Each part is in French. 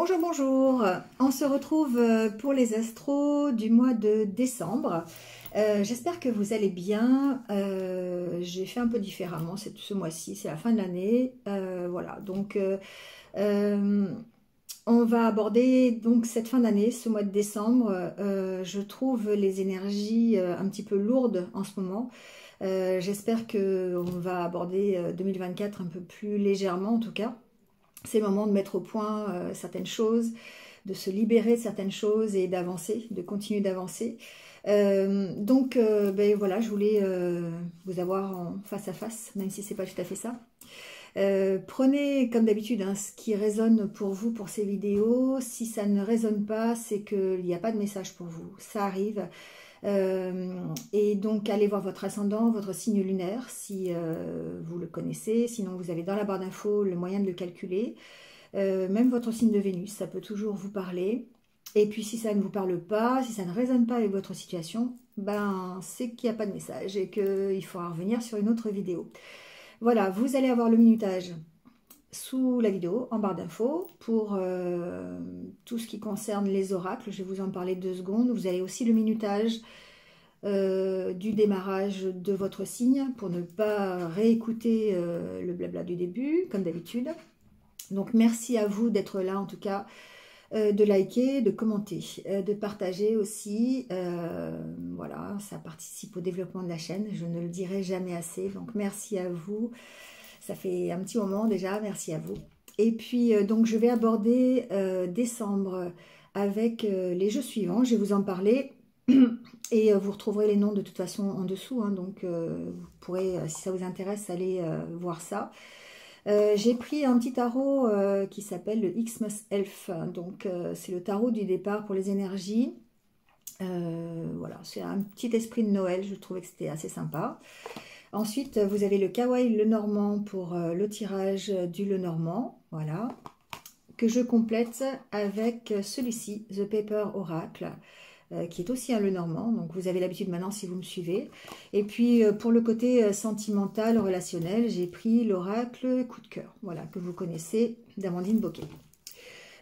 Bonjour, bonjour. On se retrouve pour les astros du mois de décembre. J'espère que vous allez bien. J'ai fait un peu différemment ce mois-ci, c'est la fin de l'année. Voilà, donc on va aborder donc cette fin d'année, ce mois de décembre. Je trouve les énergies un petit peu lourdes en ce moment. J'espère qu'on va aborder 2024 un peu plus légèrement en tout cas. C'est le moment de mettre au point certaines choses, de se libérer de certaines choses et d'avancer, de continuer d'avancer. Donc voilà, je voulais vous avoir en face à face, même si c'est pas tout à fait ça. Prenez comme d'habitude ce qui résonne pour vous pour ces vidéos. Si ça ne résonne pas, c'est qu'il n'y a pas de message pour vous. Ça arrive. Et donc allez voir votre ascendant, votre signe lunaire si vous le connaissez, sinon vous avez dans la barre d'infos le moyen de le calculer, même votre signe de Vénus, ça peut toujours vous parler. Et puis si ça ne vous parle pas, si ça ne résonne pas avec votre situation, ben c'est qu'il n'y a pas de message et qu'il faudra revenir sur une autre vidéo. Voilà, vous allez avoir le minutage sous la vidéo, en barre d'infos, pour tout ce qui concerne les oracles. Je vais vous en parler 2 secondes. Vous avez aussi le minutage du démarrage de votre signe, pour ne pas réécouter le blabla du début, comme d'habitude. Donc merci à vous d'être là, en tout cas, de liker, de commenter, de partager aussi. Voilà, ça participe au développement de la chaîne, je ne le dirai jamais assez. Donc merci à vous. Ça fait un petit moment déjà, merci à vous. Et puis, donc, je vais aborder décembre avec les jeux suivants. Je vais vous en parler et vous retrouverez les noms de toute façon en dessous. Hein, donc, vous pourrez, si ça vous intéresse, aller voir ça. J'ai pris un petit tarot qui s'appelle le Xmas Elf. Donc, c'est le tarot du départ pour les énergies. Voilà, c'est un petit esprit de Noël. Je trouvais que c'était assez sympa. Ensuite, vous avez le Kawaii Lenormand pour le tirage du Lenormand, voilà, que je complète avec celui-ci, The Paper Oracle, qui est aussi un Lenormand, donc vous avez l'habitude maintenant si vous me suivez. Et puis, pour le côté sentimental, relationnel, j'ai pris l'Oracle Coup de cœur, voilà, que vous connaissez, d'Amandine Bocquet.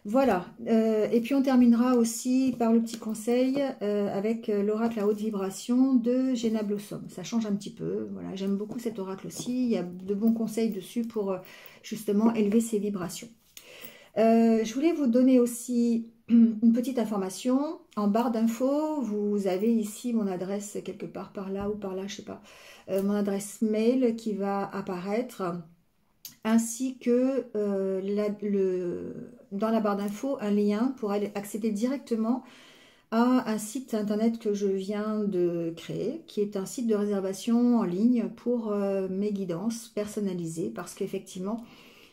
Voilà, et puis on terminera aussi par le petit conseil avec l'oracle à haute vibration de Jenna Blossom. Ça change un petit peu, voilà, j'aime beaucoup cet oracle aussi, il y a de bons conseils dessus pour justement élever ses vibrations. Je voulais vous donner aussi une petite information. En barre d'infos, vous avez ici mon adresse quelque part par là ou par là, je sais pas, mon adresse mail qui va apparaître, ainsi que dans la barre d'infos, un lien pour aller accéder directement à un site internet que je viens de créer, qui est un site de réservation en ligne pour mes guidances personnalisées, parce qu'effectivement,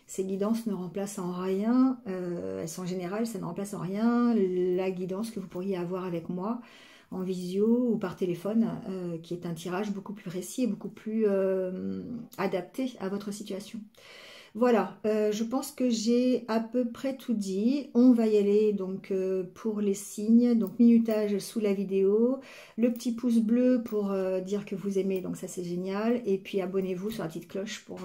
ces guidances ne remplacent en rien, elles sont générales, ça ne remplace en rien la guidance que vous pourriez avoir avec moi, en visio ou par téléphone, qui est un tirage beaucoup plus précis et beaucoup plus adapté à votre situation. Voilà, je pense que j'ai à peu près tout dit. On va y aller donc pour les signes, donc minutage sous la vidéo, le petit pouce bleu pour dire que vous aimez, donc ça c'est génial, et puis abonnez-vous sur la petite cloche pour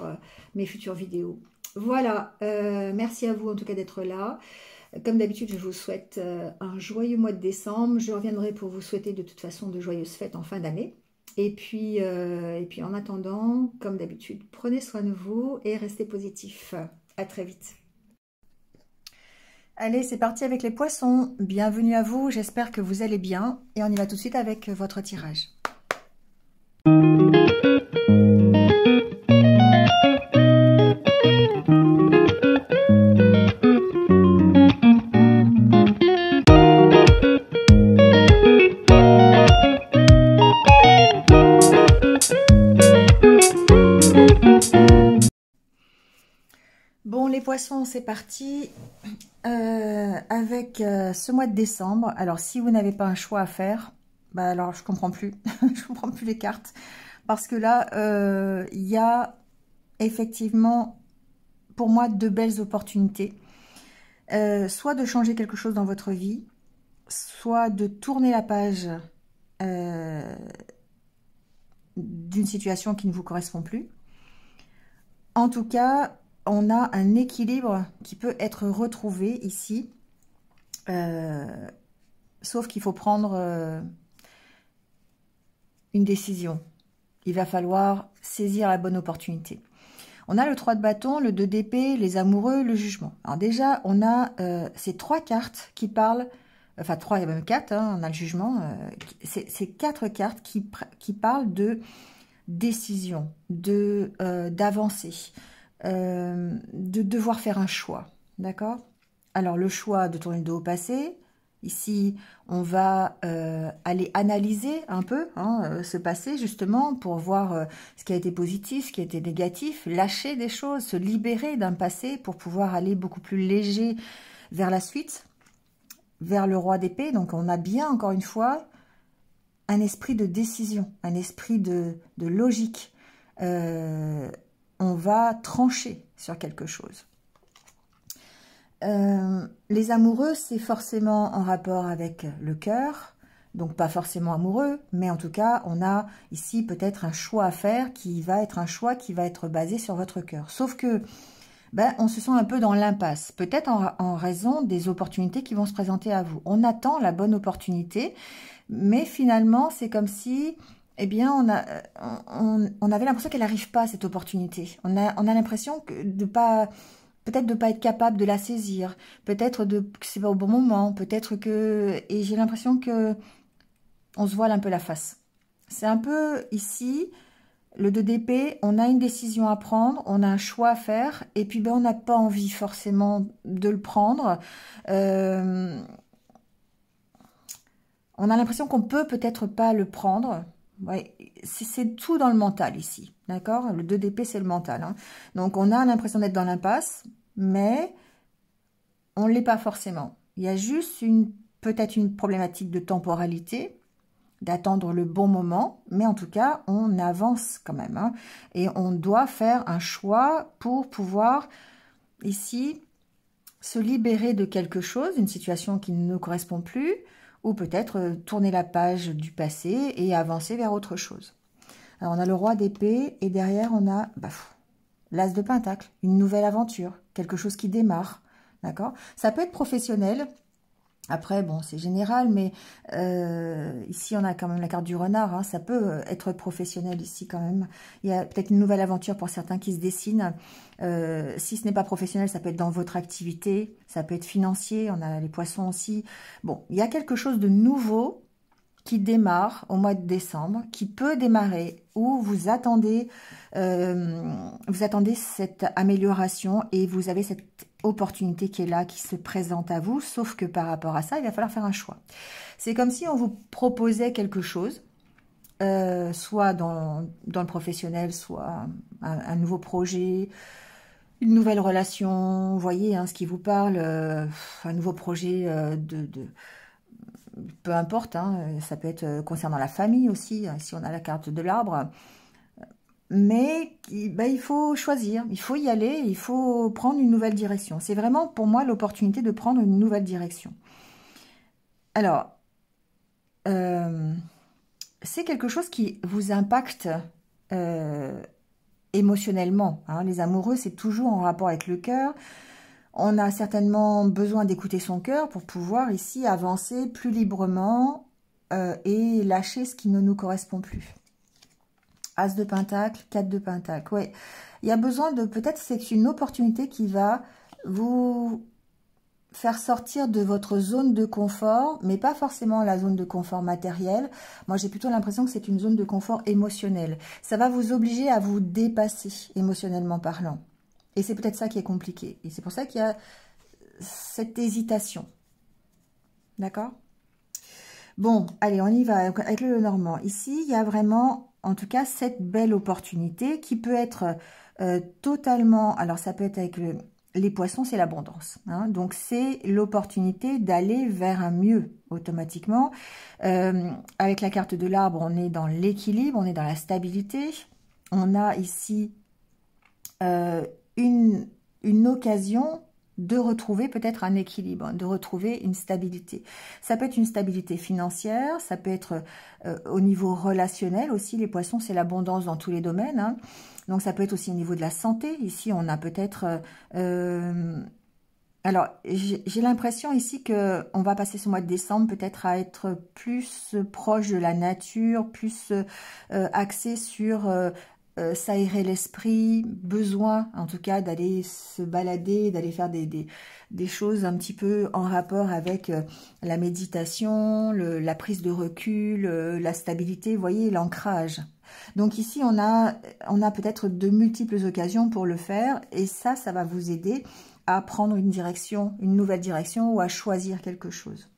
mes futures vidéos. Voilà, merci à vous en tout cas d'être là. Comme d'habitude, je vous souhaite un joyeux mois de décembre. Je reviendrai pour vous souhaiter de toute façon de joyeuses fêtes en fin d'année. Et puis en attendant, comme d'habitude, prenez soin de vous et restez positifs. À très vite. Allez, c'est parti avec les poissons. Bienvenue à vous, j'espère que vous allez bien. Et on y va tout de suite avec votre tirage. Bon, les poissons, c'est parti avec ce mois de décembre. Alors, si vous n'avez pas un choix à faire, bah alors je comprends plus. Je comprends plus les cartes. Parce que là, il y a effectivement, pour moi, de belles opportunités. Soit de changer quelque chose dans votre vie, soit de tourner la page d'une situation qui ne vous correspond plus. En tout cas, on a un équilibre qui peut être retrouvé ici Sauf qu'il faut prendre une décision. Il va falloir saisir la bonne opportunité. On a le 3 de bâton, le 2 d'épée, les amoureux, le jugement. Alors déjà, on a ces 3 cartes qui parlent, enfin 3, il y a même 4, hein, on a le jugement. C'est 4 cartes qui parlent de décision, d'avancer, de devoir faire un choix. D'accord? Alors le choix de tourner le dos au passé. Ici, on va aller analyser un peu ce passé, justement, pour voir ce qui a été positif, ce qui a été négatif, lâcher des choses, se libérer d'un passé pour pouvoir aller beaucoup plus léger vers la suite, vers le roi d'épée. Donc, on a bien, encore une fois, un esprit de décision, un esprit de logique. On va trancher sur quelque chose. Les amoureux, c'est forcément en rapport avec le cœur, donc pas forcément amoureux, mais en tout cas, on a ici peut-être un choix à faire qui va être un choix qui va être basé sur votre cœur. Sauf que, on se sent un peu dans l'impasse, peut-être en raison des opportunités qui vont se présenter à vous. On attend la bonne opportunité, mais finalement, c'est comme si, eh bien, on avait l'impression qu'elle n'arrive pas, cette opportunité. On a l'impression peut-être de pas être capable de la saisir, peut-être que c'est pas au bon moment, peut-être que... Et j'ai l'impression que on se voile un peu la face. C'est un peu ici, le 2 d'épée, on a une décision à prendre, on a un choix à faire, et puis on n'a pas envie forcément de le prendre. On a l'impression qu'on peut-être pas le prendre. Ouais, c'est tout dans le mental ici, d'accord? Le 2 d'épée, c'est le mental. Hein. Donc, on a l'impression d'être dans l'impasse, mais on ne l'est pas forcément. Il y a juste peut-être une problématique de temporalité, d'attendre le bon moment, mais en tout cas, on avance quand même. Hein, et on doit faire un choix pour pouvoir, ici, se libérer de quelque chose, une situation qui ne nous correspond plus, ou peut-être tourner la page du passé et avancer vers autre chose. Alors, on a le roi d'épée et derrière, on a l'as de pentacle, une nouvelle aventure, quelque chose qui démarre. D'accord? Ça peut être professionnel. Après, bon, c'est général, mais ici, on a quand même la carte du renard. Hein, ça peut être professionnel ici quand même. Il y a peut-être une nouvelle aventure pour certains qui se dessinent. Si ce n'est pas professionnel, ça peut être dans votre activité. Ça peut être financier. On a les poissons aussi. Bon, il y a quelque chose de nouveau qui démarre au mois de décembre, qui peut démarrer, où vous attendez cette amélioration et vous avez cette opportunité qui est là, qui se présente à vous, sauf que par rapport à ça, il va falloir faire un choix. C'est comme si on vous proposait quelque chose, soit dans le professionnel, soit un nouveau projet, une nouvelle relation, vous voyez hein, ce qui vous parle, un nouveau projet peu importe, hein, ça peut être concernant la famille aussi, si on a la carte de l'arbre. Mais il faut choisir, il faut y aller, il faut prendre une nouvelle direction. C'est vraiment pour moi l'opportunité de prendre une nouvelle direction. Alors, c'est quelque chose qui vous impacte émotionnellement. Hein. Les amoureux, c'est toujours en rapport avec le cœur. On a certainement besoin d'écouter son cœur pour pouvoir ici avancer plus librement et lâcher ce qui ne nous correspond plus. As de pentacle, 4 de pentacle. Ouais, il y a besoin de... Peut-être c'est une opportunité qui va vous faire sortir de votre zone de confort, mais pas forcément la zone de confort matériel. Moi, j'ai plutôt l'impression que c'est une zone de confort émotionnel. Ça va vous obliger à vous dépasser, émotionnellement parlant. Et c'est peut-être ça qui est compliqué. Et c'est pour ça qu'il y a cette hésitation. D'accord? Bon, allez, on y va avec le Normand. Ici, il y a vraiment, en tout cas, cette belle opportunité qui peut être totalement... Alors, ça peut être avec les poissons, c'est l'abondance. Hein, donc, c'est l'opportunité d'aller vers un mieux, automatiquement. Avec la carte de l'arbre, on est dans l'équilibre, on est dans la stabilité. On a ici... une occasion de retrouver peut-être un équilibre, de retrouver une stabilité. Ça peut être une stabilité financière, ça peut être au niveau relationnel aussi. Les poissons, c'est l'abondance dans tous les domaines. Hein. Donc, ça peut être aussi au niveau de la santé. Ici, on a peut-être Alors, j'ai l'impression ici que on va passer ce mois de décembre peut-être à être plus proche de la nature, plus axé sur s'aérer l'esprit, besoin en tout cas d'aller se balader, d'aller faire des choses un petit peu en rapport avec la méditation, la prise de recul, la stabilité, vous voyez, l'ancrage. Donc ici, on a peut-être de multiples occasions pour le faire et ça va vous aider à prendre une direction, une nouvelle direction ou à choisir quelque chose.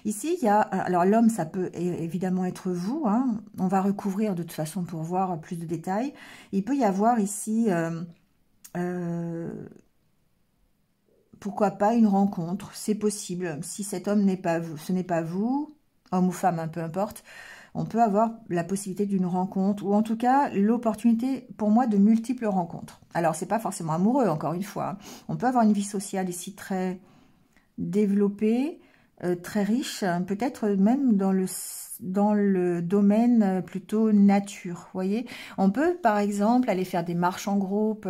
Ici, il y a, alors l'homme, ça peut évidemment être vous, hein. On va recouvrir de toute façon pour voir plus de détails. Il peut y avoir ici, pourquoi pas une rencontre, c'est possible. Si cet homme n'est pas vous, ce n'est pas vous, homme ou femme, hein, peu importe, on peut avoir la possibilité d'une rencontre, ou en tout cas l'opportunité pour moi de multiples rencontres. Alors c'est pas forcément amoureux, encore une fois, hein. On peut avoir une vie sociale ici très développée, très riche, peut-être même dans le domaine plutôt nature, vous voyez. On peut par exemple aller faire des marches en groupe,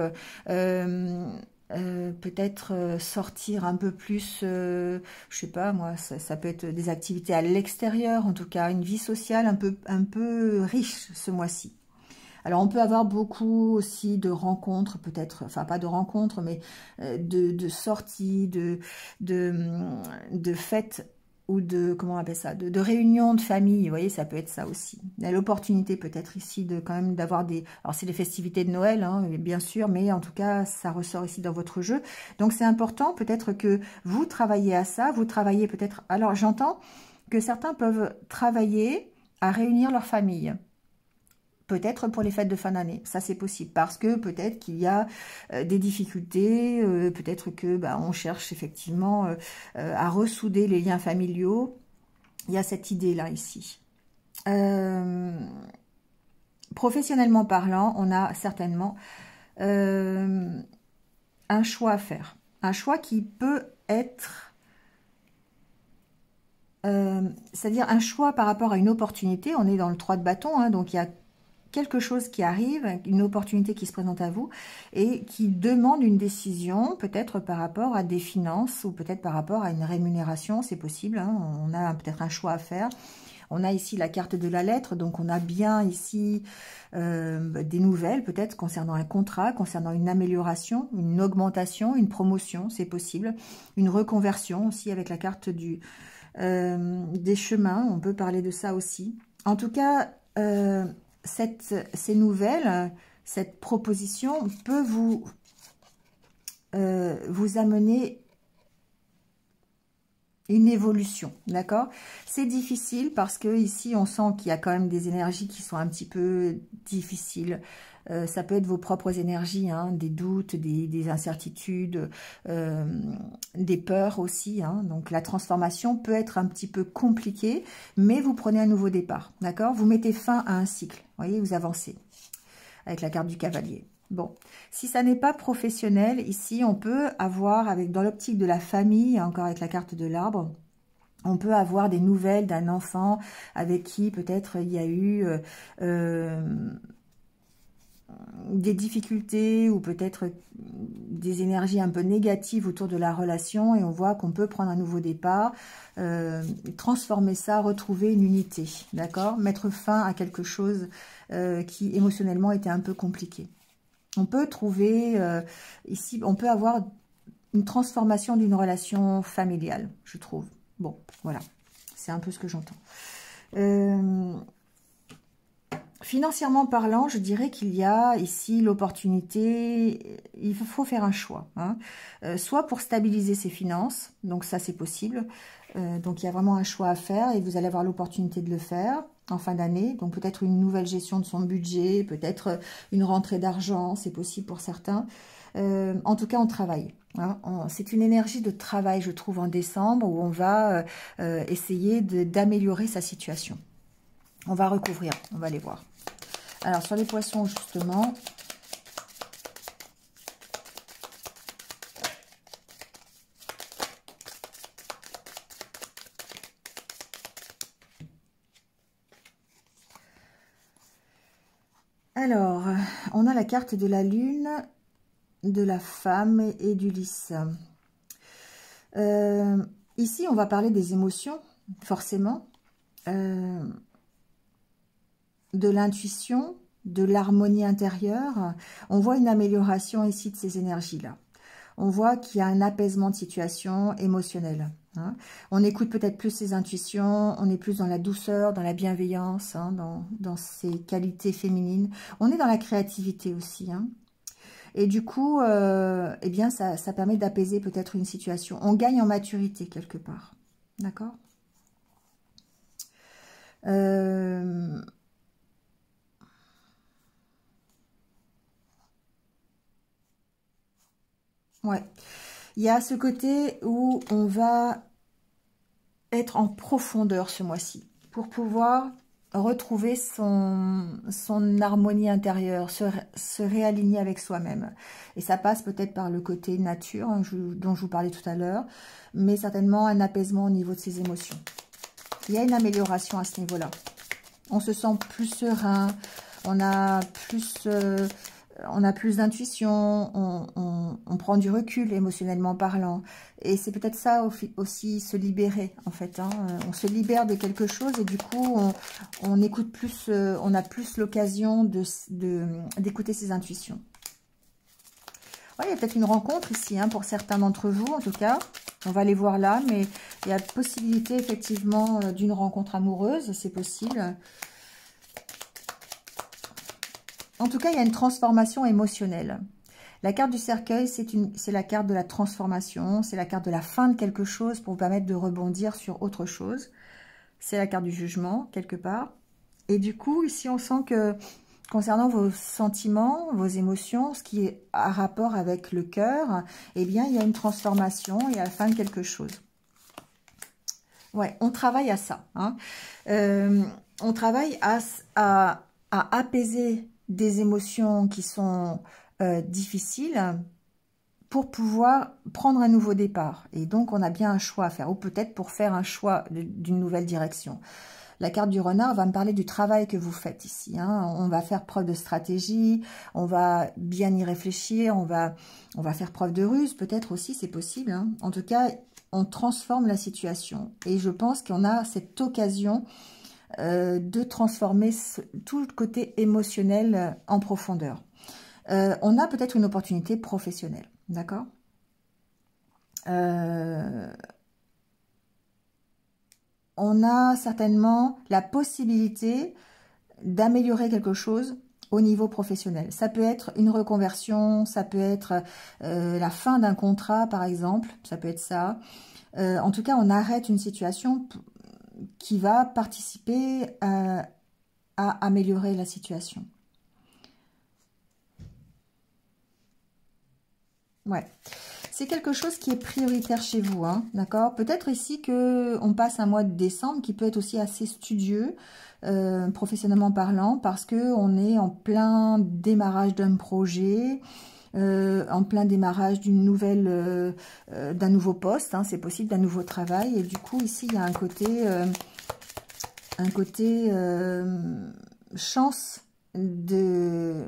peut-être sortir un peu plus, je sais pas moi, ça peut être des activités à l'extérieur, en tout cas une vie sociale un peu riche ce mois-ci. Alors on peut avoir beaucoup aussi de rencontres, peut-être, enfin pas de rencontres, mais de sorties, de fêtes ou de, comment on appelle ça, de réunions de famille, vous voyez, ça peut être ça aussi. Il y a l'opportunité peut-être ici de quand même d'avoir des... Alors c'est les festivités de Noël, hein, bien sûr, mais en tout cas, ça ressort ici dans votre jeu. Donc c'est important peut-être que vous travaillez à ça, vous travaillez peut-être... Alors j'entends que certains peuvent travailler à réunir leur famille. Peut-être pour les fêtes de fin d'année, ça c'est possible, parce que peut-être qu'il y a des difficultés, peut-être que on cherche effectivement à ressouder les liens familiaux. Il y a cette idée-là ici. Professionnellement parlant, on a certainement un choix à faire. Un choix qui peut être... c'est-à-dire un choix par rapport à une opportunité. On est dans le 3 de bâton, hein, donc il y a quelque chose qui arrive, une opportunité qui se présente à vous et qui demande une décision, peut-être par rapport à des finances ou peut-être par rapport à une rémunération, c'est possible, hein, on a peut-être un choix à faire. On a ici la carte de la lettre, donc on a bien ici des nouvelles peut-être concernant un contrat, concernant une amélioration, une augmentation, une promotion, c'est possible. Une reconversion aussi avec la carte des chemins, on peut parler de ça aussi. En tout cas, ces nouvelles, cette proposition peut vous amener une évolution, d'accord? C'est difficile parce que ici on sent qu'il y a quand même des énergies qui sont un petit peu difficiles. Ça peut être vos propres énergies, hein, des doutes, des incertitudes, des peurs aussi, hein. Donc la transformation peut être un petit peu compliquée, mais vous prenez un nouveau départ, d'accord? Vous mettez fin à un cycle, vous voyez, vous avancez avec la carte du cavalier. Bon, si ça n'est pas professionnel, ici on peut avoir, dans l'optique de la famille, encore avec la carte de l'arbre, on peut avoir des nouvelles d'un enfant avec qui peut-être il y a eu des difficultés ou peut-être des énergies un peu négatives autour de la relation et on voit qu'on peut prendre un nouveau départ, transformer ça, retrouver une unité, d'accord? Mettre fin à quelque chose qui émotionnellement était un peu compliqué. On peut trouver, ici, on peut avoir une transformation d'une relation familiale, je trouve. Bon, voilà, c'est un peu ce que j'entends. Financièrement parlant, je dirais qu'il y a ici l'opportunité, il faut faire un choix, hein. Soit pour stabiliser ses finances, donc ça c'est possible, donc il y a vraiment un choix à faire et vous allez avoir l'opportunité de le faire en fin d'année, donc peut-être une nouvelle gestion de son budget, peut-être une rentrée d'argent, c'est possible pour certains. En tout cas, on travaille, hein. C'est une énergie de travail, je trouve, en décembre, où on va essayer d'améliorer sa situation. On va recouvrir, on va aller voir. Alors, sur les poissons, justement, alors, on a la carte de la lune, de la femme et du lys. Ici, on va parler des émotions, forcément, de l'intuition, de l'harmonie intérieure. On voit une amélioration ici de ces énergies-là. On voit qu'il y a un apaisement de situation émotionnelle. Hein. On écoute peut-être plus ses intuitions, on est plus dans la douceur, dans la bienveillance, hein, dans ses qualités féminines. On est dans la créativité aussi. Hein. Et du coup, eh bien, ça permet d'apaiser peut-être une situation. On gagne en maturité quelque part. D'accord ? Ouais. Il y a ce côté où on va être en profondeur ce mois-ci pour pouvoir retrouver son harmonie intérieure, se réaligner avec soi-même. Et ça passe peut-être par le côté nature, hein, dont je vous parlais tout à l'heure, mais certainement un apaisement au niveau de ses émotions. Il y a une amélioration à ce niveau-là. On se sent plus serein, on a plus d'intuition, on prend du recul émotionnellement parlant. Et c'est peut-être ça aussi, se libérer en fait. Hein. On se libère de quelque chose et du coup, on écoute plus, on a plus l'occasion d'écouter ses intuitions. Ouais, il y a peut-être une rencontre ici, hein, pour certains d'entre vous en tout cas. On va les voir là, mais il y a possibilité effectivement d'une rencontre amoureuse, c'est possible. En tout cas, il y a une transformation émotionnelle. La carte du cercueil, c'est la carte de la transformation, c'est la carte de la fin de quelque chose pour vous permettre de rebondir sur autre chose. C'est la carte du jugement, quelque part. Et du coup, ici, on sent que concernant vos sentiments, vos émotions, ce qui est à rapport avec le cœur, eh bien, il y a une transformation et à la fin de quelque chose. Ouais, on travaille à ça. Hein. On travaille à apaiser des émotions qui sont difficiles pour pouvoir prendre un nouveau départ. Et donc, on a bien un choix à faire, ou peut-être pour faire un choix d'une nouvelle direction. La carte du renard va me parler du travail que vous faites ici. Hein. On va faire preuve de stratégie, on va bien y réfléchir, on va faire preuve de ruse, peut-être aussi, c'est possible. Hein. En tout cas, on transforme la situation. Et je pense qu'on a cette occasion de transformer tout le côté émotionnel en profondeur. On a peut-être une opportunité professionnelle, d'accord ? On a certainement la possibilité d'améliorer quelque chose au niveau professionnel. Ça peut être une reconversion, ça peut être la fin d'un contrat, par exemple, ça peut être ça. En tout cas, on arrête une situation qui va participer à améliorer la situation. Ouais. C'est quelque chose qui est prioritaire chez vous, hein, d'accord? Peut-être ici qu'on passe un mois de décembre qui peut être aussi assez studieux, professionnellement parlant, parce qu'on est en plein démarrage d'un projet, en plein démarrage d'un nouveau poste, hein, c'est possible, d'un nouveau travail. Et du coup, ici, il y a un côté chance de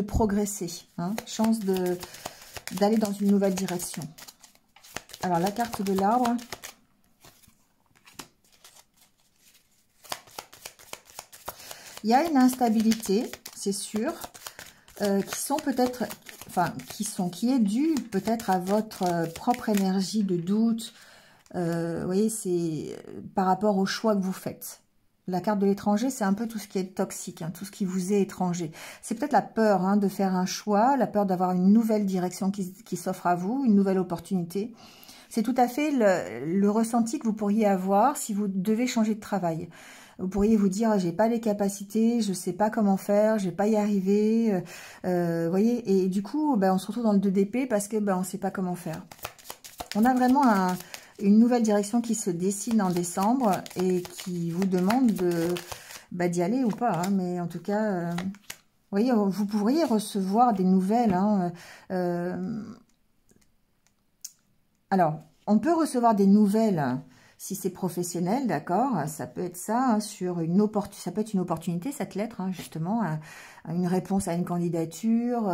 progresser, hein, chance d'aller dans une nouvelle direction. Alors, la carte de l'arbre. Il y a une instabilité, c'est sûr, qui est due peut-être à votre propre énergie de doute. Vous voyez, c'est par rapport au choix que vous faites. La carte de l'étranger, c'est un peu tout ce qui est toxique, hein, tout ce qui vous est étranger. C'est peut-être la peur, hein, de faire un choix, la peur d'avoir une nouvelle direction qui s'offre à vous, une nouvelle opportunité. C'est tout à fait le ressenti que vous pourriez avoir si vous devez changer de travail. Vous pourriez vous dire, j'ai pas les capacités, je sais pas comment faire, je vais pas y arriver. Voyez, et du coup, on se retrouve dans le 2 d'épée parce que on sait pas comment faire. On a vraiment une nouvelle direction qui se dessine en décembre et qui vous demande d'y aller ou pas. Hein, mais en tout cas, vous voyez, vous pourriez recevoir des nouvelles. Hein, alors, on peut recevoir des nouvelles Si c'est professionnel, d'accord, ça peut être ça, hein, sur ça peut être une opportunité, cette lettre, hein, justement, une réponse à une candidature,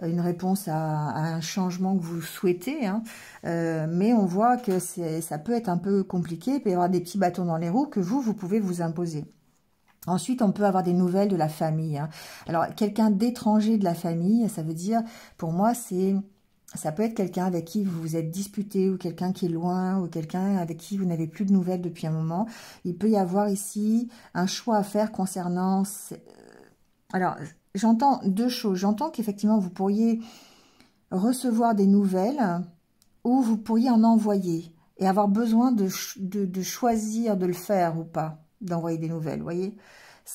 une réponse à un changement que vous souhaitez, hein, mais on voit que ça peut être un peu compliqué, il peut y avoir des petits bâtons dans les roues que vous pouvez vous imposer. Ensuite, on peut avoir des nouvelles de la famille, hein. Alors, quelqu'un d'étranger de la famille, ça veut dire, pour moi, ça peut être quelqu'un avec qui vous vous êtes disputé, ou quelqu'un qui est loin, ou quelqu'un avec qui vous n'avez plus de nouvelles depuis un moment. Il peut y avoir ici un choix à faire concernant... Alors, j'entends deux choses. J'entends qu'effectivement, vous pourriez recevoir des nouvelles, ou vous pourriez en envoyer, et avoir besoin de choisir de le faire ou pas, d'envoyer des nouvelles, vous voyez.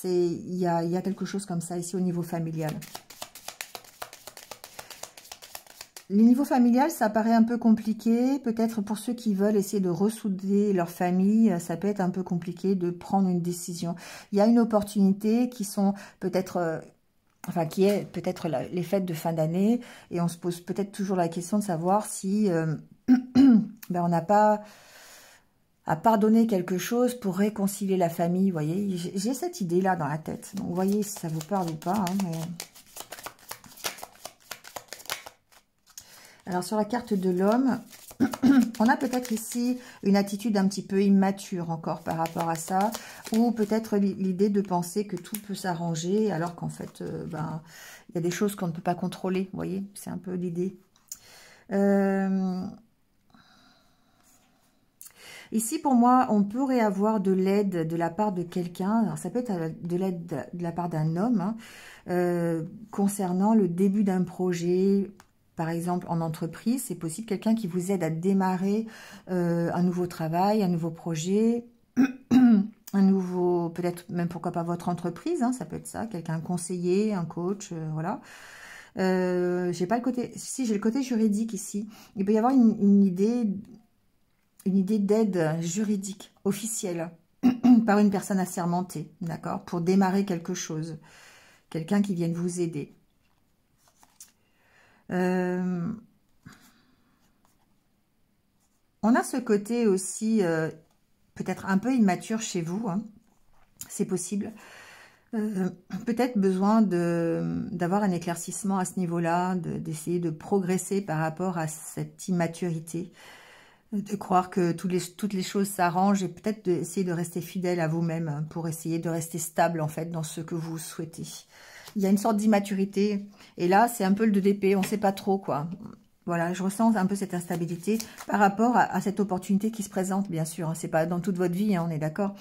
Il y a quelque chose comme ça ici au niveau familial. Le niveau familial, ça paraît un peu compliqué. Peut-être pour ceux qui veulent essayer de ressouder leur famille, ça peut être un peu compliqué de prendre une décision. Il y a une opportunité qui sont peut-être... enfin, qui est peut-être les fêtes de fin d'année. Et on se pose peut-être toujours la question de savoir si ben, on n'a pas à pardonner quelque chose pour réconcilier la famille. Vous voyez, j'ai cette idée-là dans la tête. Donc, vous voyez si ça vous parle ou pas. Hein, mais... Alors, sur la carte de l'homme, on a peut-être ici une attitude un petit peu immature encore par rapport à ça, ou peut-être l'idée de penser que tout peut s'arranger, alors qu'en fait, ben, il y a des choses qu'on ne peut pas contrôler, vous voyez, c'est un peu l'idée. Ici, pour moi, on pourrait avoir de l'aide de la part de quelqu'un, alors ça peut être de l'aide de la part d'un homme, hein, concernant le début d'un projet. Par exemple, en entreprise, c'est possible quelqu'un qui vous aide à démarrer un nouveau travail, un nouveau projet, un nouveau, peut-être même pourquoi pas votre entreprise, hein, ça peut être ça, quelqu'un, un conseiller, un coach, voilà. J'ai pas le côté, si j'ai le côté juridique ici, il peut y avoir une idée d'aide juridique officielle par une personne assermentée, d'accord, pour démarrer quelque chose, quelqu'un qui vienne vous aider. On a ce côté aussi peut-être un peu immature chez vous, hein, c'est possible. Peut-être besoin d'avoir un éclaircissement à ce niveau-là, d'essayer de progresser par rapport à cette immaturité, de croire que toutes les choses s'arrangent et peut-être d'essayer de rester fidèle à vous-même, hein, pour essayer de rester stable en fait dans ce que vous souhaitez. Il y a une sorte d'immaturité. Et là, c'est un peu le 2 d'épée. On ne sait pas trop, quoi. Voilà, je ressens un peu cette instabilité par rapport à cette opportunité qui se présente, bien sûr. C'est pas dans toute votre vie, hein, on est d'accord.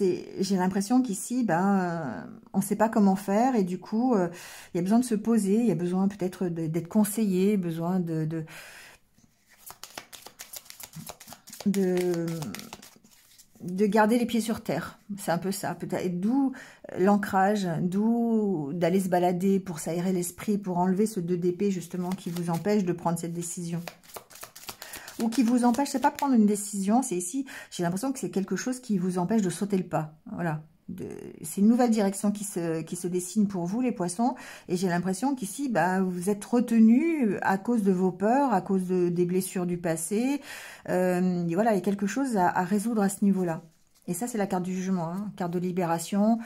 J'ai l'impression qu'ici, ben, on ne sait pas comment faire. Et du coup, il y a besoin de se poser. Il y a besoin peut-être d'être conseillé. Besoin de garder les pieds sur terre, c'est un peu ça, peut-être, d'où l'ancrage, d'où d'aller se balader pour s'aérer l'esprit, pour enlever ce 2 d'épée justement qui vous empêche de prendre cette décision. Ou qui vous empêche, c'est pas prendre une décision, c'est ici, j'ai l'impression que c'est quelque chose qui vous empêche de sauter le pas, voilà. C'est une nouvelle direction qui se dessine pour vous, les poissons, et j'ai l'impression qu'ici, bah, vous êtes retenu à cause de vos peurs, à cause des blessures du passé. Et voilà, il y a quelque chose à résoudre à ce niveau-là. Et ça, c'est la carte du jugement, hein, carte de libération,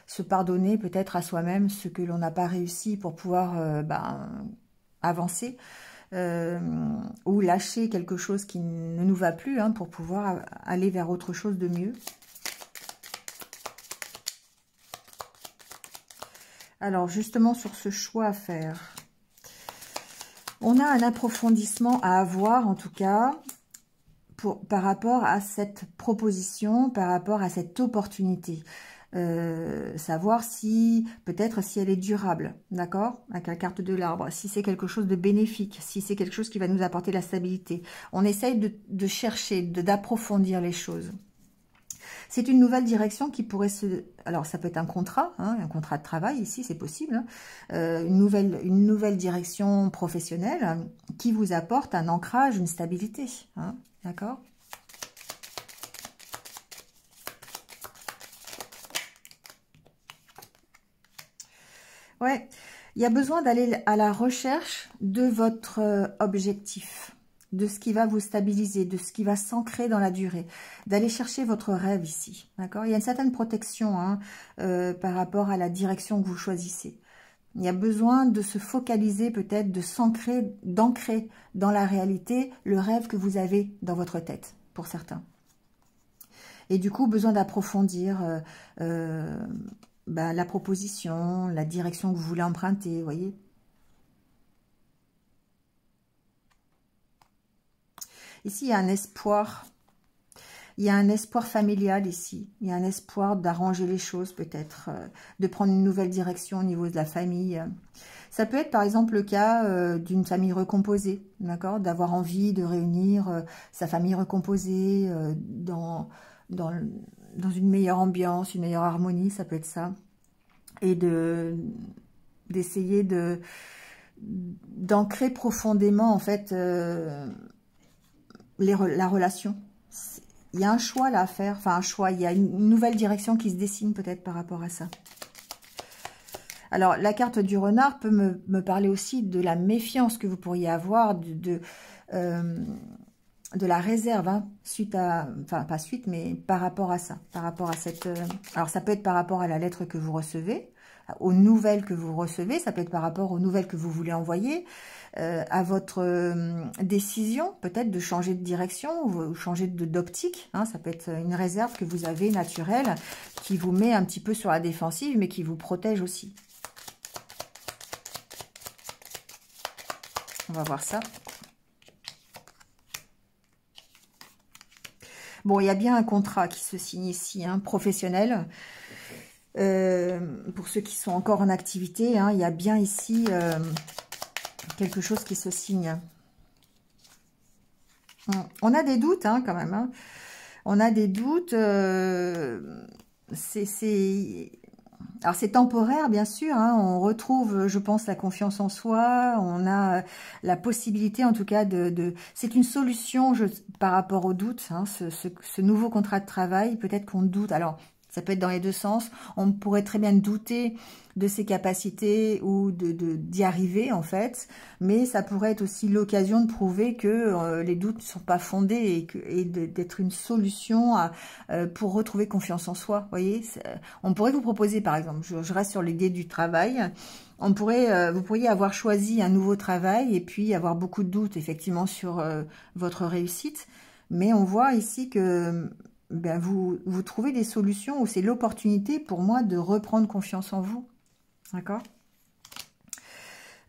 se pardonner peut-être à soi-même ce que l'on n'a pas réussi pour pouvoir avancer, ou lâcher quelque chose qui ne nous va plus, hein, pour pouvoir aller vers autre chose de mieux. Alors, justement, sur ce choix à faire, on a un approfondissement à avoir, en tout cas, par rapport à cette proposition, par rapport à cette opportunité. Savoir si, peut-être, si elle est durable, d'accord, avec la carte de l'arbre, si c'est quelque chose de bénéfique, si c'est quelque chose qui va nous apporter la stabilité. On essaye de chercher, d'approfondir les choses. C'est une nouvelle direction qui pourrait se... Alors, ça peut être un contrat, hein, un contrat de travail, ici, c'est possible. Hein, une nouvelle direction professionnelle qui vous apporte un ancrage, une stabilité. Hein, d'accord ? Ouais, il y a besoin d'aller à la recherche de votre objectif. de ce qui va vous stabiliser, de ce qui va s'ancrer dans la durée, d'aller chercher votre rêve ici, d'accord? Il y a une certaine protection hein, par rapport à la direction que vous choisissez. Il y a besoin de se focaliser peut-être, de s'ancrer, d'ancrer dans la réalité le rêve que vous avez dans votre tête, pour certains. Et du coup, besoin d'approfondir la proposition, la direction que vous voulez emprunter, vous voyez. Ici, il y a un espoir. Il y a un espoir familial ici. Il y a un espoir d'arranger les choses peut-être, de prendre une nouvelle direction au niveau de la famille. Ça peut être par exemple le cas d'une famille recomposée, d'accord? D'avoir envie de réunir sa famille recomposée dans une meilleure ambiance, une meilleure harmonie, ça peut être ça. Et d'essayer d'ancrer profondément en fait la relation. Il y a un choix là à faire, enfin un choix, il y a une nouvelle direction qui se dessine peut-être par rapport à ça. Alors la carte du renard peut me parler aussi de la méfiance que vous pourriez avoir, de la réserve, hein, suite à, enfin pas suite, mais par rapport à ça, par rapport à cette... alors ça peut être par rapport à la lettre que vous recevez, aux nouvelles que vous recevez, ça peut être par rapport aux nouvelles que vous voulez envoyer, à votre décision, peut-être de changer de direction ou changer d'optique, hein, ça peut être une réserve que vous avez naturelle, qui vous met un petit peu sur la défensive, mais qui vous protège aussi. On va voir ça. Bon, il y a bien un contrat qui se signe ici, hein, professionnel. Pour ceux qui sont encore en activité, hein, il y a bien ici quelque chose qui se signe. On a des doutes hein, quand même. Hein. On a des doutes. Alors c'est temporaire bien sûr. Hein, on retrouve, je pense, la confiance en soi. On a la possibilité, en tout cas, c'est une solution par rapport au doute. Hein, ce nouveau contrat de travail, peut-être qu'on doute. Alors ça peut être dans les deux sens. On pourrait très bien douter de ses capacités ou d'y arriver, en fait. Mais ça pourrait être aussi l'occasion de prouver que les doutes ne sont pas fondés et d'être une solution pour retrouver confiance en soi. Vous voyez, on pourrait vous proposer, par exemple, je reste sur l'idée du travail. Vous pourriez avoir choisi un nouveau travail et puis avoir beaucoup de doutes, effectivement, sur votre réussite. Mais on voit ici que... Ben vous trouvez des solutions où c'est l'opportunité pour moi de reprendre confiance en vous. D'accord ?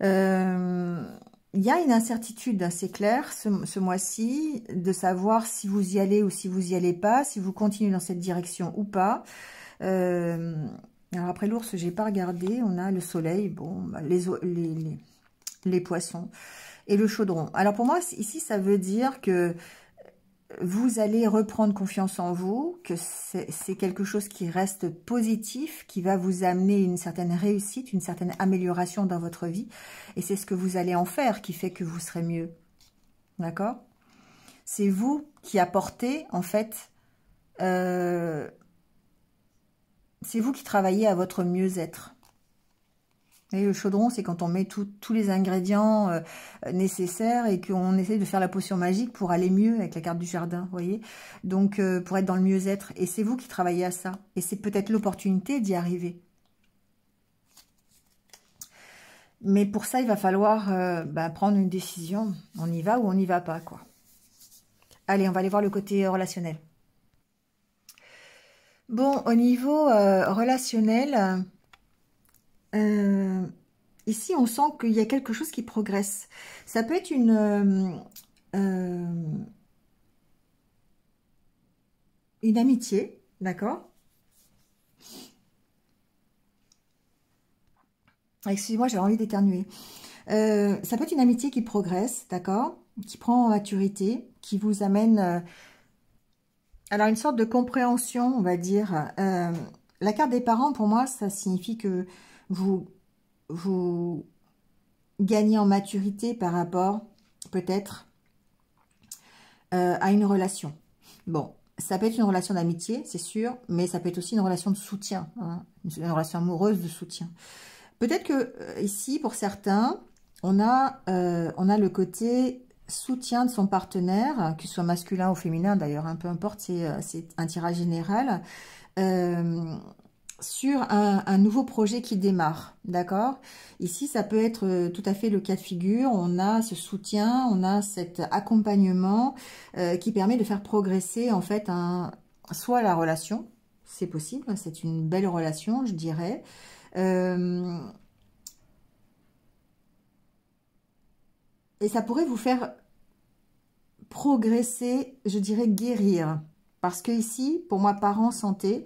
Il y a une incertitude, c'est clair, ce mois-ci, de savoir si vous y allez ou si vous n'y allez pas, si vous continuez dans cette direction ou pas. Alors après l'ours, j'ai pas regardé. On a le soleil, bon, les poissons et le chaudron. Alors pour moi, ici, ça veut dire que vous allez reprendre confiance en vous, que c'est quelque chose qui reste positif, qui va vous amener une certaine réussite, une certaine amélioration dans votre vie. Et c'est ce que vous allez en faire qui fait que vous serez mieux. D'accord? C'est vous qui apportez, en fait, c'est vous qui travaillez à votre mieux-être. Et le chaudron, c'est quand on met tous les ingrédients nécessaires et qu'on essaie de faire la potion magique pour aller mieux avec la carte du jardin, vous voyez. Donc, pour être dans le mieux-être. Et c'est vous qui travaillez à ça. Et c'est peut-être l'opportunité d'y arriver. Mais pour ça, il va falloir prendre une décision. On y va ou on n'y va pas, quoi. Allez, on va aller voir le côté relationnel. Bon, au niveau relationnel... ici, on sent qu'il y a quelque chose qui progresse. Ça peut être une amitié, d'accord? Excusez-moi, j'avais envie d'éternuer. Ça peut être une amitié qui progresse, d'accord? Qui prend en maturité, qui vous amène... alors, une sorte de compréhension, on va dire. La carte des parents, pour moi, ça signifie que vous gagnez en maturité par rapport, peut-être, à une relation. Bon, ça peut être une relation d'amitié, c'est sûr, mais ça peut être aussi une relation de soutien, hein, une relation amoureuse de soutien. Peut-être que ici, pour certains, on a le côté soutien de son partenaire, qu'il soit masculin ou féminin d'ailleurs, peu importe, c'est un tirage général, sur un nouveau projet qui démarre, d'accord? Ici, ça peut être tout à fait le cas de figure, on a ce soutien, on a cet accompagnement qui permet de faire progresser en fait soit la relation, c'est possible, c'est une belle relation, je dirais, et ça pourrait vous faire progresser, je dirais guérir. Parce que ici, pour moi, parent santé,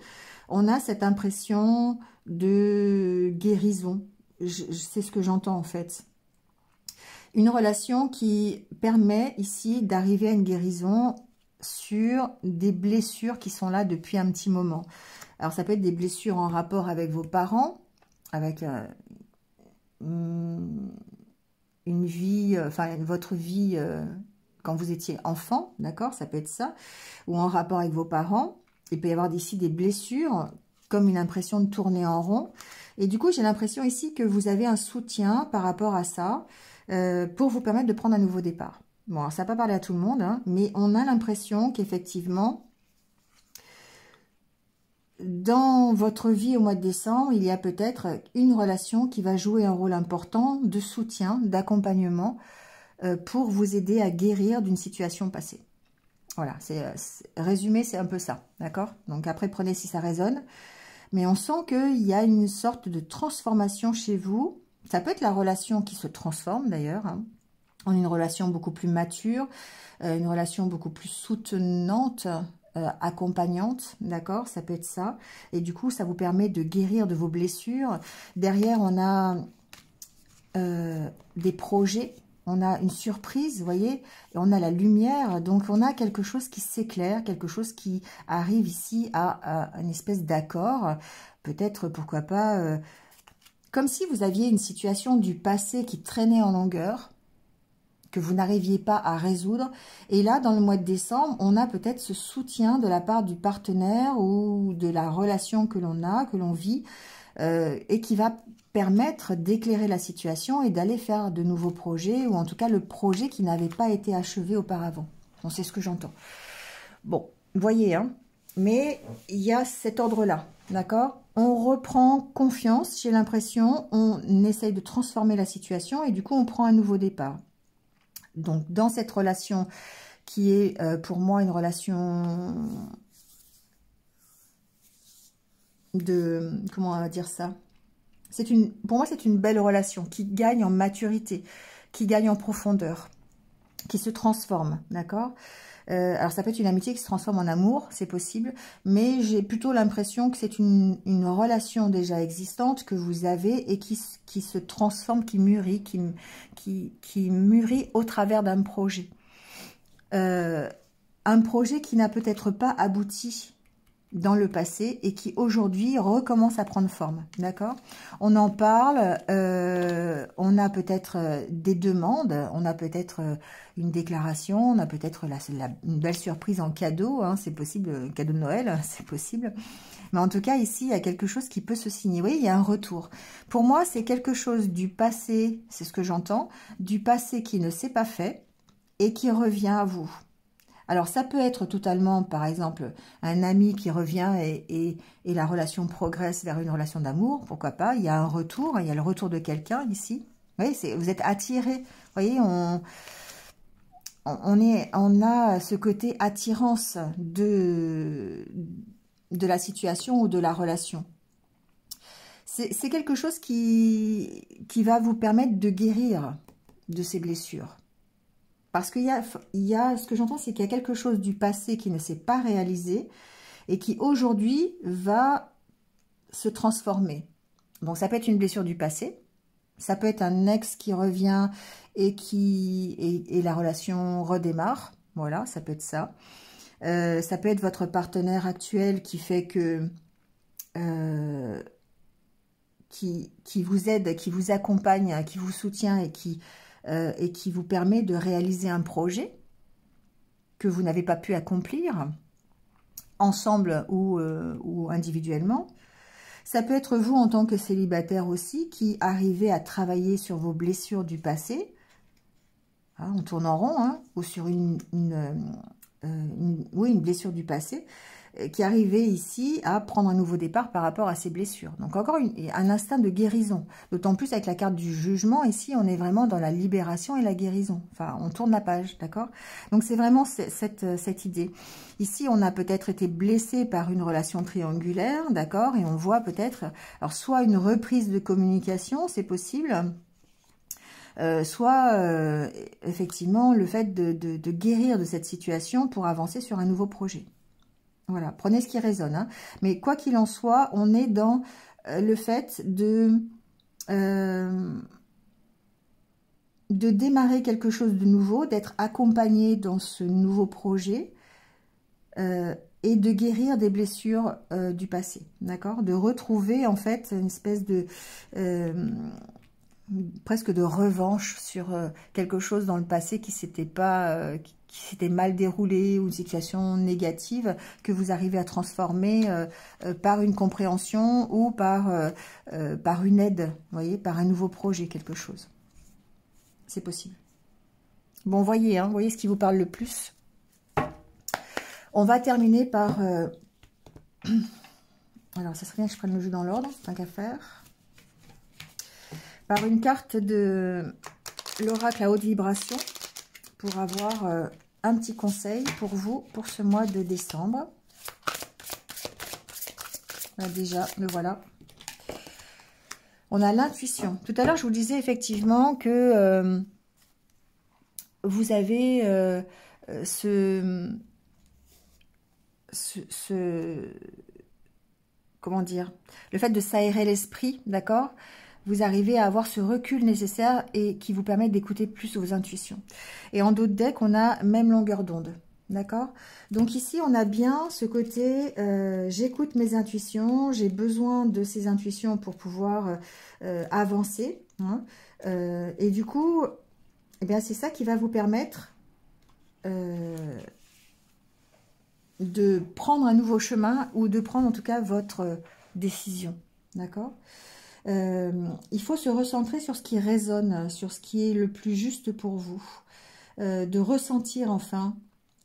on a cette impression de guérison. C'est ce que j'entends en fait. Une relation qui permet ici d'arriver à une guérison sur des blessures qui sont là depuis un petit moment. Alors ça peut être des blessures en rapport avec vos parents, avec une vie, enfin votre vie quand vous étiez enfant, d'accord, ça peut être ça, ou en rapport avec vos parents. Il peut y avoir ici des blessures, comme une impression de tourner en rond. Et du coup, j'ai l'impression ici que vous avez un soutien par rapport à ça, pour vous permettre de prendre un nouveau départ. Bon, alors ça n'a pas parlé à tout le monde, hein, mais on a l'impression qu'effectivement, dans votre vie au mois de décembre, il y a peut-être une relation qui va jouer un rôle important de soutien, d'accompagnement, pour vous aider à guérir d'une situation passée. Voilà, résumé, c'est un peu ça, d'accord? Donc après, prenez si ça résonne. Mais on sent qu'il y a une sorte de transformation chez vous. Ça peut être la relation qui se transforme d'ailleurs, hein, en une relation beaucoup plus mature, une relation beaucoup plus soutenante, accompagnante, d'accord? Ça peut être ça. Et du coup, ça vous permet de guérir de vos blessures. Derrière, on a des projets. On a une surprise, vous voyez, et on a la lumière, donc on a quelque chose qui s'éclaire, quelque chose qui arrive ici à une espèce d'accord, peut-être, pourquoi pas, comme si vous aviez une situation du passé qui traînait en longueur, que vous n'arriviez pas à résoudre, et là, dans le mois de décembre, on a peut-être ce soutien de la part du partenaire ou de la relation que l'on a, que l'on vit, et qui va permettre d'éclairer la situation et d'aller faire de nouveaux projets, ou en tout cas le projet qui n'avait pas été achevé auparavant. Bon, c'est ce que j'entends. Bon, vous voyez, hein, mais il y a cet ordre-là, d'accord? On reprend confiance, j'ai l'impression, on essaye de transformer la situation et du coup on prend un nouveau départ. Donc dans cette relation qui est pour moi une relation de, comment on va dire ça? Pour moi, c'est une belle relation qui gagne en maturité, qui gagne en profondeur, qui se transforme, d'accord? Alors, ça peut être une amitié qui se transforme en amour, c'est possible, mais j'ai plutôt l'impression que c'est une relation déjà existante que vous avez et qui se transforme, qui mûrit, qui mûrit au travers d'un projet. Un projet qui n'a peut-être pas abouti dans le passé et qui aujourd'hui recommence à prendre forme, d'accord? On en parle, on a peut-être des demandes, on a peut-être une déclaration, on a peut-être une belle surprise en cadeau, hein, c'est possible, cadeau de Noël, c'est possible. Mais en tout cas, ici, il y a quelque chose qui peut se signer. Oui, il y a un retour. Pour moi, c'est quelque chose du passé, c'est ce que j'entends, du passé qui ne s'est pas fait et qui revient à vous. Alors, ça peut être totalement, par exemple, un ami qui revient et la relation progresse vers une relation d'amour, pourquoi pas. Il y a un retour, il y a le retour de quelqu'un ici. Vous voyez, vous êtes attiré. Vous voyez, on a ce côté attirance de la situation ou de la relation. C'est quelque chose qui va vous permettre de guérir de ces blessures. Parce qu'il y a, ce que j'entends, c'est qu'il y a quelque chose du passé qui ne s'est pas réalisé et qui aujourd'hui va se transformer. Donc ça peut être une blessure du passé, ça peut être un ex qui revient et la relation redémarre. Voilà, ça peut être ça. Ça peut être votre partenaire actuel qui fait que qui vous aide, qui vous accompagne, qui vous soutient et qui vous permet de réaliser un projet que vous n'avez pas pu accomplir, ensemble ou individuellement. Ça peut être vous en tant que célibataire aussi, qui arrivez à travailler sur vos blessures du passé, Hein, on tourne en rond, hein, ou sur oui, une blessure du passé, qui arrivait ici à prendre un nouveau départ par rapport à ces blessures. Donc encore un instinct de guérison. D'autant plus avec la carte du jugement, ici on est vraiment dans la libération et la guérison. Enfin, on tourne la page, d'accord? Donc c'est vraiment cette idée. Ici, on a peut-être été blessé par une relation triangulaire, d'accord? Et on voit peut-être, alors soit une reprise de communication, c'est possible, soit effectivement le fait de guérir de cette situation pour avancer sur un nouveau projet. Voilà, prenez ce qui résonne. Hein. Mais quoi qu'il en soit, on est dans le fait de démarrer quelque chose de nouveau, d'être accompagné dans ce nouveau projet et de guérir des blessures du passé, d'accord? De retrouver en fait une espèce de... presque de revanche sur quelque chose dans le passé qui s'était mal déroulé, ou une situation négative que vous arrivez à transformer par une compréhension ou par une aide, vous voyez, par un nouveau projet, quelque chose. C'est possible. Bon, voyez, hein, voyez ce qui vous parle le plus. On va terminer par... alors, ça serait bien que je prenne le jeu dans l'ordre, tant qu'à faire. Par une carte de l'oracle à haute vibration, pour avoir un petit conseil pour vous pour ce mois de décembre. Là, déjà, le voilà. On a l'intuition. Tout à l'heure, je vous disais effectivement que vous avez comment dire, le fait de s'aérer l'esprit, d'accord? Vous arrivez à avoir ce recul nécessaire et qui vous permet d'écouter plus vos intuitions. Et en d'autres decks, on a même longueur d'onde. D'accord? Donc ici, on a bien ce côté, j'écoute mes intuitions, j'ai besoin de ces intuitions pour pouvoir avancer. Hein, et du coup, eh bien, c'est ça qui va vous permettre de prendre un nouveau chemin ou de prendre en tout cas votre décision. D'accord? Il faut se recentrer sur ce qui résonne, sur ce qui est le plus juste pour vous. De ressentir enfin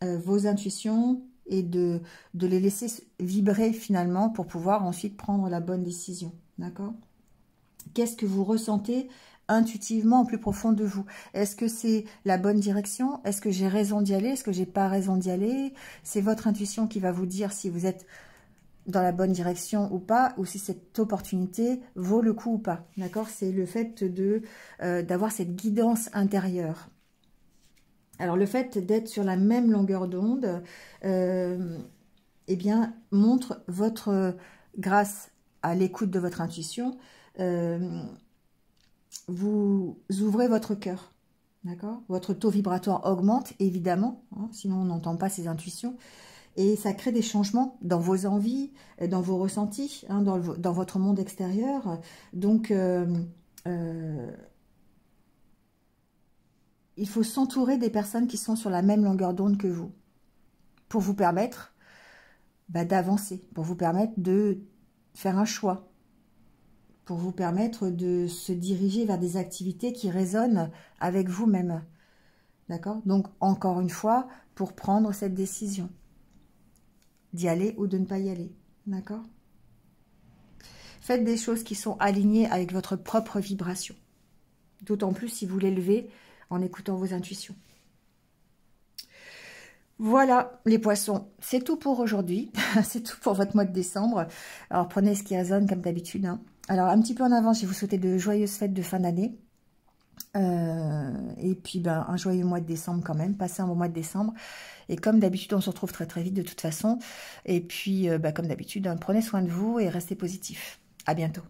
vos intuitions et de les laisser vibrer finalement pour pouvoir ensuite prendre la bonne décision. D'accord? Qu'est-ce que vous ressentez intuitivement au plus profond de vous? Est-ce que c'est la bonne direction? Est-ce que j'ai raison d'y aller? Est-ce que j'ai pas raison d'y aller? C'est votre intuition qui va vous dire si vous êtes dans la bonne direction ou pas, ou si cette opportunité vaut le coup ou pas. D'accord? C'est le fait d'avoir cette guidance intérieure. Alors, le fait d'être sur la même longueur d'onde, eh bien, montre grâce à l'écoute de votre intuition, vous ouvrez votre cœur. D'accord? Votre taux vibratoire augmente, évidemment, hein, sinon on n'entend pas ces intuitions. Et ça crée des changements dans vos envies, dans vos ressentis, hein, dans votre monde extérieur. Donc, il faut s'entourer des personnes qui sont sur la même longueur d'onde que vous, pour vous permettre d'avancer, pour vous permettre de faire un choix, pour vous permettre de se diriger vers des activités qui résonnent avec vous-même. D'accord? Donc, encore une fois, pour prendre cette décision d'y aller ou de ne pas y aller. D'accord? Faites des choses qui sont alignées avec votre propre vibration. D'autant plus si vous l'élevez en écoutant vos intuitions. Voilà les poissons, c'est tout pour aujourd'hui. C'est tout pour votre mois de décembre. Alors prenez ce qui résonne comme d'habitude. Hein. Alors un petit peu en avance, je vais vous souhaiter de joyeuses fêtes de fin d'année. Et puis un joyeux mois de décembre quand même, passez un bon mois de décembre, et comme d'habitude on se retrouve très très vite de toute façon, et puis comme d'habitude, prenez soin de vous et restez positifs. À bientôt.